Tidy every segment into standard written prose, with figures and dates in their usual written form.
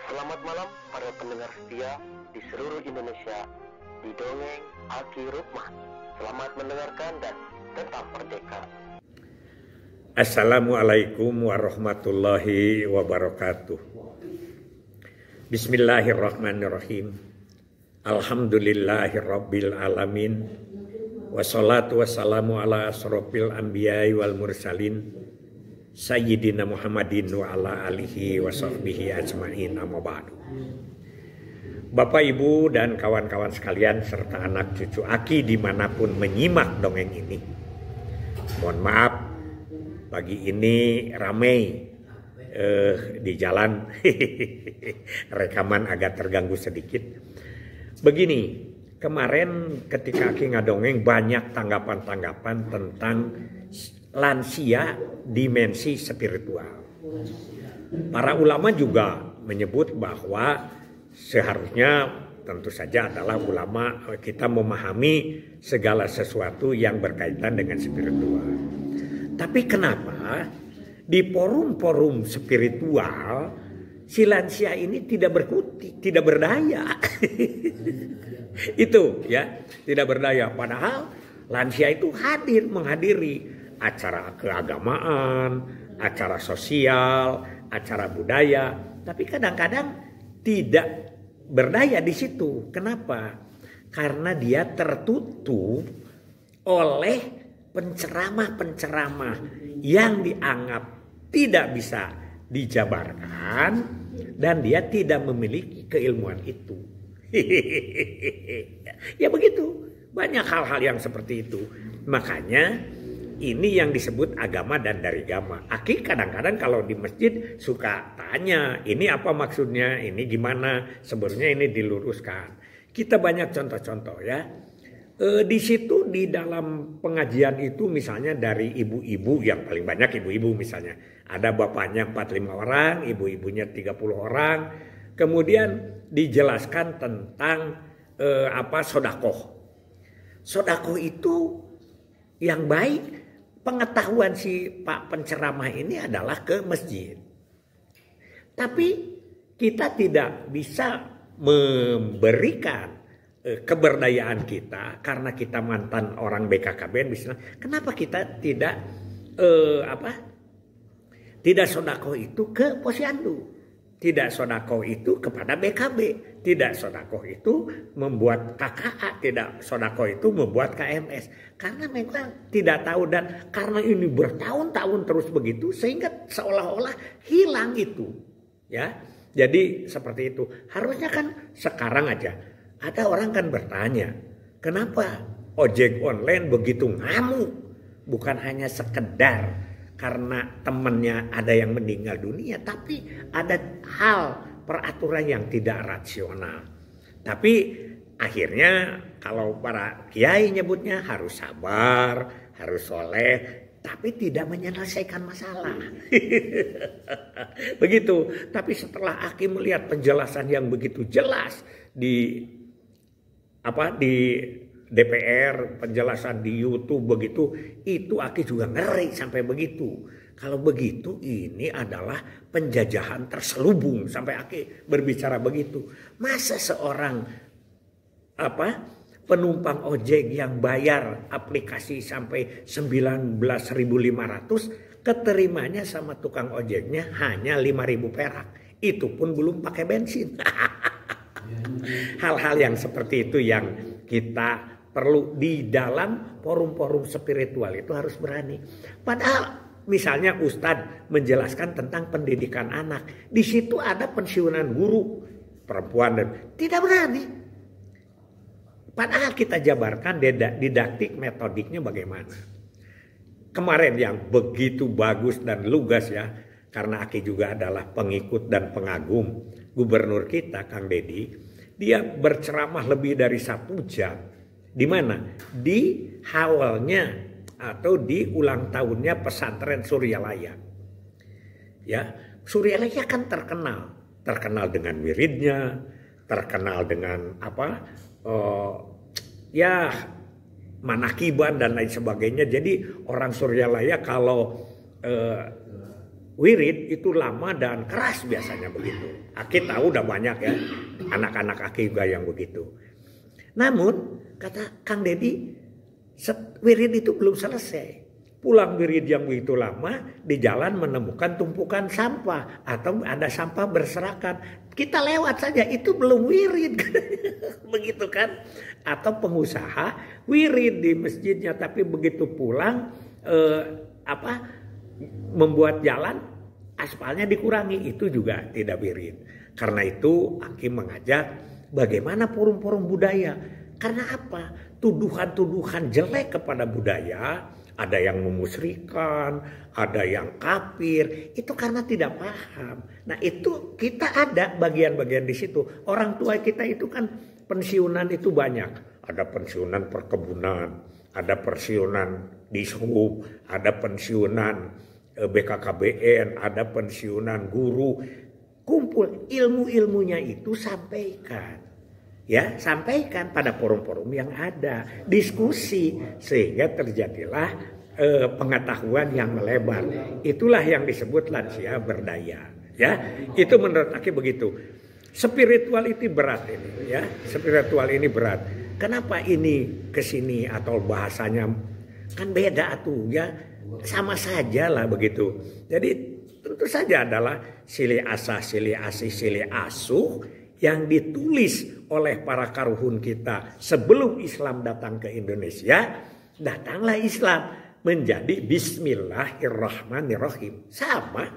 Selamat malam para pendengar setia di seluruh Indonesia di Dongeng Aki Rukman. Selamat mendengarkan dan tetap merdeka. Assalamualaikum warahmatullahi wabarakatuh. Bismillahirrahmanirrahim. Alhamdulillahirabbil alamin. Wassalatu wassalamu ala asrofil anbiya'i wal mursalin Sayyidina Muhammadin wa ala alihi wa sahbihi ajma'in, amma ba'du. Bapak, Ibu, dan kawan-kawan sekalian serta anak cucu Aki dimanapun menyimak dongeng ini, mohon maaf pagi ini ramai di jalan. Rekaman agak terganggu sedikit. Begini, kemarin ketika Aki ngadongeng banyak tanggapan-tanggapan tentang lansia dimensi spiritual. Para ulama juga menyebut bahwa seharusnya tentu saja adalah ulama kita memahami segala sesuatu yang berkaitan dengan spiritual. Tapi kenapa di forum-forum spiritual si lansia ini tidak berkutik, tidak berdaya? Itu ya, tidak berdaya. Padahal lansia itu menghadiri acara keagamaan, acara sosial, acara budaya, tapi kadang-kadang tidak berdaya di situ. Kenapa? Karena dia tertutup oleh penceramah-penceramah yang dianggap tidak bisa dijabarkan dan dia tidak memiliki keilmuan itu. Ya begitu, banyak hal-hal yang seperti itu. Makanya ini yang disebut agama dan dari agama. Aki kadang-kadang kalau di masjid suka tanya, ini apa maksudnya, ini gimana, sebenarnya ini diluruskan. Kita banyak contoh-contoh ya. Di situ di dalam pengajian itu misalnya dari ibu-ibu, yang paling banyak ibu-ibu misalnya. Ada bapaknya 45 orang, ibu-ibunya 30 orang. Kemudian dijelaskan tentang sodakoh. Sodakoh itu yang baik. Pengetahuan si Pak penceramah ini adalah ke masjid. Tapi kita tidak bisa memberikan keberdayaan kita karena kita mantan orang BKKBN misalnya. Kenapa kita tidak tidak sodako itu ke posyandu? Tidak sodako itu kepada BKB, tidak sodako itu membuat KKA, tidak sodako itu membuat KMS. Karena memang tidak tahu dan karena ini bertahun-tahun terus begitu sehingga seolah-olah hilang itu. Ya, jadi seperti itu. Harusnya kan sekarang aja ada orang kan bertanya, kenapa ojek online begitu ngamuk? Bukan hanya sekedar karena temannya ada yang meninggal dunia, tapi ada hal peraturan yang tidak rasional. Tapi akhirnya kalau para kiai nyebutnya harus sabar, harus soleh, tapi tidak menyelesaikan masalah. Begitu. Tapi setelah Aki melihat penjelasan yang begitu jelas di DPR, penjelasan di YouTube begitu, itu Aki juga ngeri sampai begitu. Kalau begitu ini adalah penjajahan terselubung, sampai Aki berbicara begitu. Masa seorang penumpang ojek yang bayar aplikasi sampai 19.500 keterimanya sama tukang ojeknya hanya 5.000 perak. Itu pun belum pakai bensin. Hal-hal yang seperti itu yang kita perlu di dalam forum-forum spiritual itu harus berani. Padahal misalnya Ustadz menjelaskan tentang pendidikan anak. Di situ ada pensiunan guru perempuan dan tidak berani. Padahal kita jabarkan didaktik metodiknya bagaimana. Kemarin yang begitu bagus dan lugas ya. Karena Aki juga adalah pengikut dan pengagum gubernur kita Kang Deddy. Dia berceramah lebih dari 1 jam. Di mana? Di hawalnya atau di ulang tahunnya pesantren Suryalaya. Ya, Suryalaya kan terkenal dengan wiridnya, terkenal dengan manakiban dan lain sebagainya. Jadi orang Suryalaya kalau wirid itu lama dan keras biasanya begitu. Aki tahu udah banyak ya, anak-anak Aki juga yang begitu. Namun kata Kang Dedi, wirid itu belum selesai. Pulang wirid yang begitu lama, di jalan menemukan tumpukan sampah atau ada sampah berserakan. Kita lewat saja, itu belum wirid. Begitu kan? Atau pengusaha wirid di masjidnya, tapi begitu pulang membuat jalan aspalnya dikurangi, itu juga tidak wirid. Karena itu Aki mengajak bagaimana forum-forum budaya. Karena apa? Tuduhan-tuduhan jelek kepada budaya, ada yang memusyrikan, ada yang kafir, itu karena tidak paham. Nah itu kita ada bagian-bagian di situ. Orang tua kita itu kan pensiunan itu banyak. Ada pensiunan perkebunan, ada pensiunan di Sub, ada pensiunan BKKBN, ada pensiunan guru. Kumpul ilmu-ilmunya itu sampaikan. Ya, sampaikan pada forum-forum yang ada, diskusi sehingga terjadilah pengetahuan yang melebar. Itulah yang disebut lansia berdaya. Ya, itu menurut Aki begitu. Spiritual itu berat ini, ya. Spiritual ini berat. Kenapa ini kesini atau bahasanya kan beda tuh, ya. Sama saja lah begitu. Jadi tentu saja adalah silih asah, silih asih, silih asuh yang ditulis oleh para karuhun kita sebelum Islam datang ke Indonesia. Datanglah Islam menjadi Bismillahirrahmanirrahim. Sama.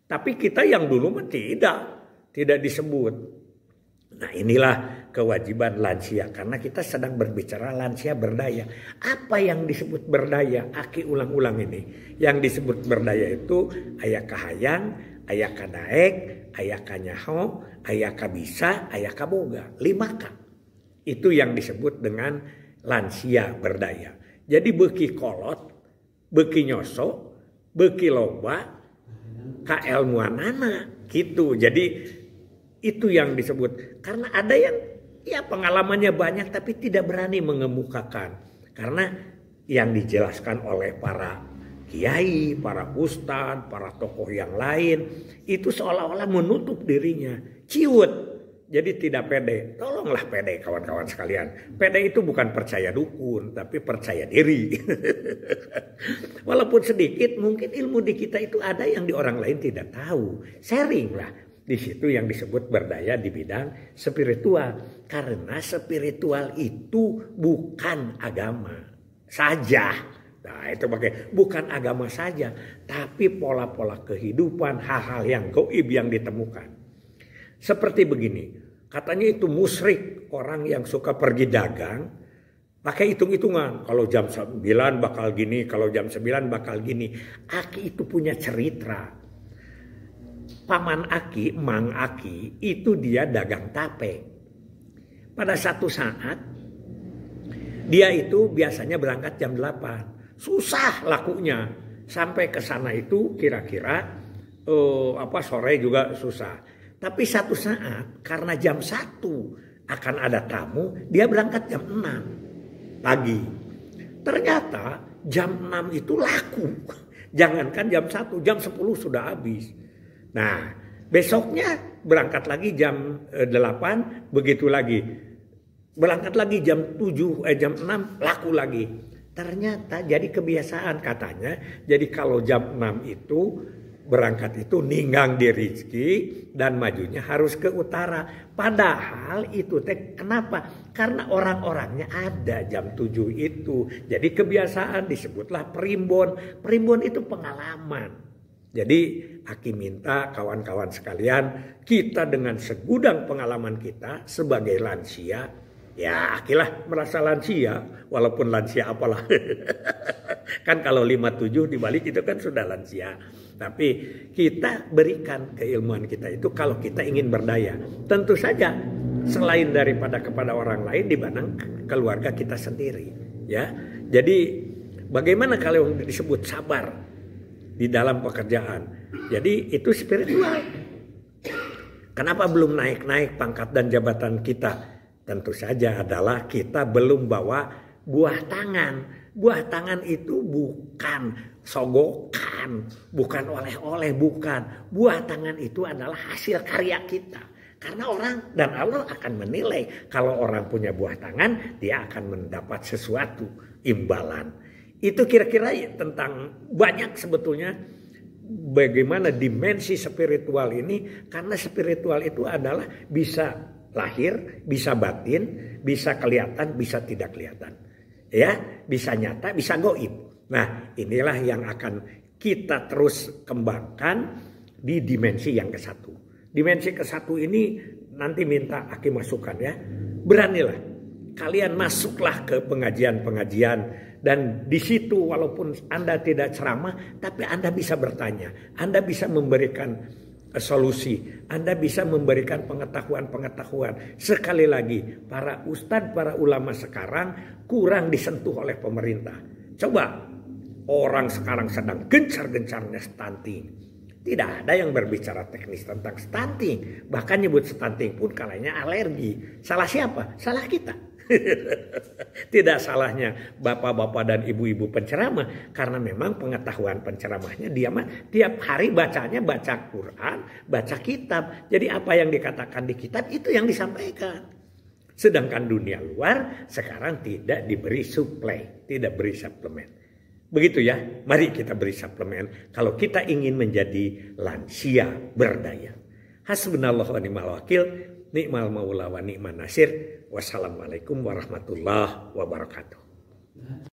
Tapi kita yang dulu tidak disebut. Nah inilah kewajiban lansia. Karena kita sedang berbicara lansia berdaya. Apa yang disebut berdaya? Aki ulang-ulang ini. Yang disebut berdaya itu aya kahayang, aya kadaek, aya kanyaho, aya kabisa, aya kaboga. 5K. Itu yang disebut dengan lansia berdaya. Jadi beuki kolot, beuki nyoso, beuki loba, kaelmuanana gitu. Jadi itu yang disebut. Karena ada yang ya pengalamannya banyak tapi tidak berani mengemukakan. Karena yang dijelaskan oleh para kiai, para ustadz, para tokoh yang lain itu seolah-olah menutup dirinya, ciut. Jadi tidak pede. Tolonglah pede kawan-kawan sekalian. Pede itu bukan percaya dukun, tapi percaya diri. Walaupun sedikit, mungkin ilmu di kita itu ada yang di orang lain tidak tahu. Sharing lah. Di situ yang disebut berdaya di bidang spiritual. Karena spiritual itu bukan agama saja. Nah itu bukan agama saja, tapi pola-pola kehidupan, hal-hal yang gaib yang ditemukan. Seperti begini, katanya itu musyrik orang yang suka pergi dagang, pakai hitung-hitungan. Kalau jam 9 bakal gini, kalau jam 9 bakal gini. Aki itu punya cerita. Paman Aki, Mang Aki, itu dia dagang tape. Pada satu saat, dia itu biasanya berangkat jam 8. Susah lakunya sampai ke sana itu kira-kira sore juga susah. Tapi satu saat karena jam 1 akan ada tamu, dia berangkat jam 6 pagi. Ternyata jam 6 itu laku. Jangankan jam 1, jam 10 sudah habis. Nah, besoknya berangkat lagi jam 8, begitu lagi. Berangkat lagi jam 6 laku lagi. Ternyata jadi kebiasaan katanya. Jadi kalau jam 6 itu berangkat itu ninggang di rezeki dan majunya harus ke utara. Padahal itu kenapa? Karena orang-orangnya ada jam 7 itu. Jadi kebiasaan disebutlah primbon. Primbon itu pengalaman. Jadi Aki minta kawan-kawan sekalian, kita dengan segudang pengalaman kita sebagai lansia, ya Akilah merasa lansia, walaupun lansia apalah. Kan kalau 57 dibalik itu kan sudah lansia. Tapi kita berikan keilmuan kita itu kalau kita ingin berdaya. Tentu saja selain daripada kepada orang lain dibanding keluarga kita sendiri. Ya, jadi bagaimana kalau disebut sabar di dalam pekerjaan? Jadi itu spiritual. Kenapa belum naik-naik pangkat dan jabatan kita? Tentu saja adalah kita belum bawa buah tangan. Buah tangan itu bukan sogokan, bukan oleh-oleh, bukan. Buah tangan itu adalah hasil karya kita. Karena orang dan Allah akan menilai kalau orang punya buah tangan, dia akan mendapat sesuatu imbalan. Itu kira-kira tentang banyak sebetulnya bagaimana dimensi spiritual ini. Karena spiritual itu adalah bisa lahir, bisa batin, bisa kelihatan, bisa tidak kelihatan. Ya, bisa nyata, bisa goib. Nah, inilah yang akan kita terus kembangkan di dimensi yang ke-1. Dimensi ke-1 ini nanti minta Aki masukkan ya. Beranilah kalian masuklah ke pengajian-pengajian, dan di situ walaupun Anda tidak ceramah, tapi Anda bisa bertanya, Anda bisa memberikan solusi, Anda bisa memberikan pengetahuan-pengetahuan. Sekali lagi, para ustadz, para ulama sekarang kurang disentuh oleh pemerintah. Coba, orang sekarang sedang gencar-gencarnya stunting. Tidak ada yang berbicara teknis tentang stunting. Bahkan nyebut stunting pun kalanya alergi. Salah siapa? Salah kita. Tidak salahnya bapak-bapak dan ibu-ibu penceramah, karena memang pengetahuan penceramahnya dia mah tiap hari bacanya baca Quran, baca kitab. Jadi apa yang dikatakan di kitab itu yang disampaikan. Sedangkan dunia luar sekarang tidak diberi suplai, tidak beri suplemen. Begitu ya, mari kita beri suplemen kalau kita ingin menjadi lansia berdaya. Hasbunallahu wa ni'mal wakil, ni'mal maula wa ni'man nasir. Wassalamualaikum warahmatullahi wabarakatuh.